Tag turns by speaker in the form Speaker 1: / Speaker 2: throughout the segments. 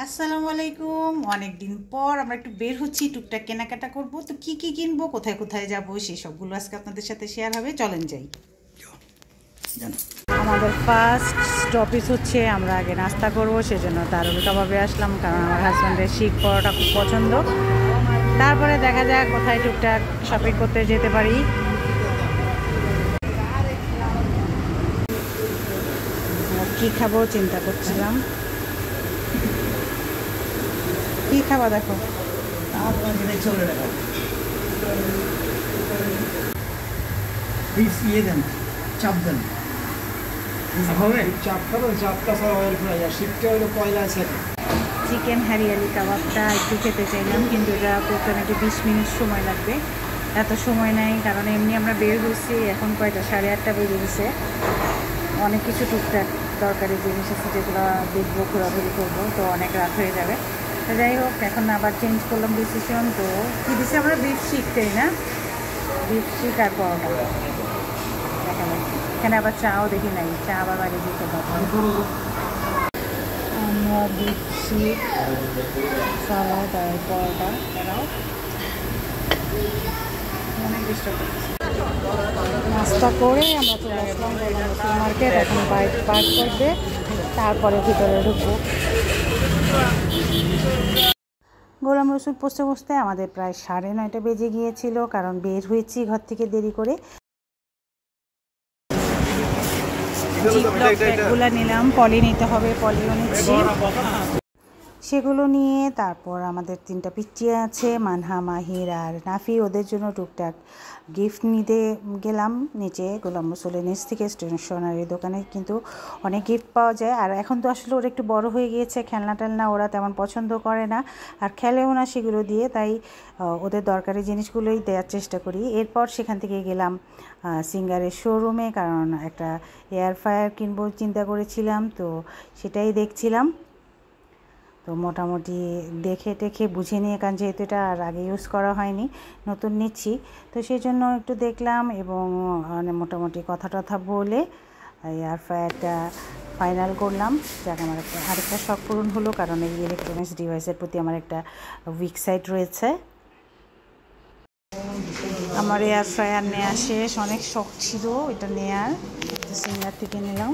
Speaker 1: আসসালামু আলাইকুম। অনেক দিন পর আমরা একটু বের হচ্ছি, টুকটাক কেনাকাটা করব। তো কি কি কিনবো, কোথায় কোথায় যাব, সেই সবগুলো আজকে আপনাদের সাথে শেয়ার হবে। চলেন যাই। আমাদের ফার্স্ট স্টপেজ হচ্ছে আমরা আগে নাস্তা করবো, সেজন্য দারুল কাবাবে আসলাম, কারণ আমার হাজব্যান্ডের শিক পরোটা খুব পছন্দ। তারপরে দেখা যাক কোথায় টুকটাক শপিং করতে যেতে পারি। কি খাবো চিন্তা করছিলাম। কি খাবা দেখো?
Speaker 2: চাপ দেন চাপ খাবেন, চাপটা ছাড়া অয়েল ফ্রাই, আর শীতটা হলো কয়লা আছে।
Speaker 1: চিকেন হারিয়ালি কাবাবটা একটু খেতে চাইলাম, কিন্তু এটা করতে নাকি 20 মিনিট সময় লাগবে। এত সময় নেই, কারণ এমনি আমরা বের হয়েছি এখন কয়টা 8:30 বেজে গেছে। অনেক কিছু টুকটাক দরকারি জিনিস আছে যেগুলো দেখবো, ঘোরাঘুরি করবো, তো অনেক রাত হয়ে যাবে। তো যাই হোক, এখন আবার চেঞ্জ করলাম ডিসিশন। তো কী দিচ্ছি আমরা? বিফ শিখতেই না, বিফ শিক আর পরোটা দেখালাম। এখানে আবার চাও দেখি নাই, চা আবার বাড়ি দিতে পারবো। আমরা বিফ শিক, সালাদ আর পরোটা এরাও অনেক ডিস্টার্ব করতেছে। নাস্তা করে আমরা চলে আসলাম গোলাম রসুল মার্কেট। এখন বাইক পার্ক করবে, তারপরে ভিতরে ঢুকবো। গোলাম রসুল পৌঁছতে পৌঁছতে আমাদের প্রায় 9:30 বেজে গিয়েছিল, কারণ বের হয়েছি ঘর থেকে দেরি করে। ব্যাগগুলো নিলাম, পলি নিতে হবে, পলিও নিচ্ছি। সেগুলো নিয়ে তারপর আমাদের 3টা পিচ্চি আছে, মানহা, মাহির আর নাফি, ওদের জন্য টুকটাক গিফট নিতে গেলাম নিচে গোলাম রসুলের নিচ থেকে। স্টেশনারি দোকানে কিন্তু অনেক গিফট পাওয়া যায়। আর এখন তো আসলে ওরা একটু বড় হয়ে গিয়েছে, খেলনা টেলনা ওরা তেমন পছন্দ করে না, আর খেলেও না সেগুলো দিয়ে, তাই ওদের দরকারি জিনিসগুলোই দেওয়ার চেষ্টা করি। এরপর সেখান থেকে গেলাম সিঙ্গারের শোরুমে, কারণ একটা এয়ার ফ্রায়ার কিনবো চিন্তা করেছিলাম, তো সেটাই দেখছিলাম। তো মোটামুটি দেখে টেখে বুঝে নিয়ে, কারণ যেহেতু এটা আর আগে ইউজ করা হয়নি, নতুন নিচ্ছি, তো সেই জন্য একটু দেখলাম এবং মোটামুটি কথা টথা বলে এয়ার ফ্রায়ারটা ফাইনাল করলাম। যাক, আমার আরেকটা শখ পূরণ হলো, কারণ এই ইলেকট্রনিক্স ডিভাইসের প্রতি আমার একটা উইক সাইড রয়েছে। আমার এয়ার ফ্রায়ার নেওয়া শেষ, অনেক শখ ছিল এটা নেওয়ার, সিঙ্গার থেকে নিলাম।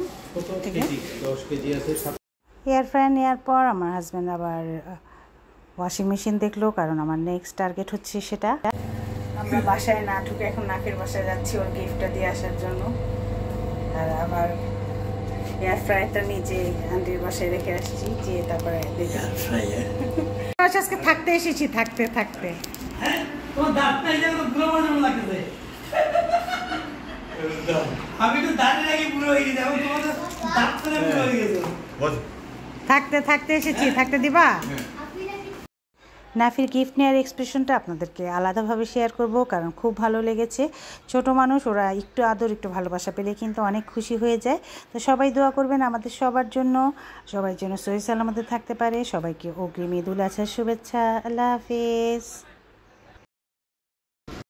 Speaker 1: এয়ার ফ্রায়ার নেওয়ার পর আমার হাজব্যান্ড আবার ওয়াশিং মেশিন দেখলো, কারণ আমার নেক্সট টার্গেট হচ্ছে সেটা। আমরা বাসায় না ঢুকে এখন নাফির বাসায় যাচ্ছি ওর গিফটটা দিয়ে আসার জন্য। আর আবার এয়ার ফ্রায়ারটা নিজে আন্টির বাসায় রেখে আসছি, যে তারপরে আজকে থাকতে এসেছি, থাকতে থাকতে থাকতে থাকতে এসেছি, থাকতে দিবা। নাফির গিফট নেওয়ার এক্সপ্রেশনটা আপনাদেরকে আলাদাভাবে শেয়ার করব, কারণ খুব ভালো লেগেছে। ছোট মানুষ, ওরা একটু আদর, একটু ভালোবাসা পেলে কিন্তু অনেক খুশি হয়ে যায়। তো সবাই দোয়া করবেন আমাদের সবার জন্য, সবাই যেন সহি সালামতে থাকতে পারে। সবাইকে অগ্রিম ঈদ উল আজহার শুভেচ্ছা। আল্লাহ হাফেজ।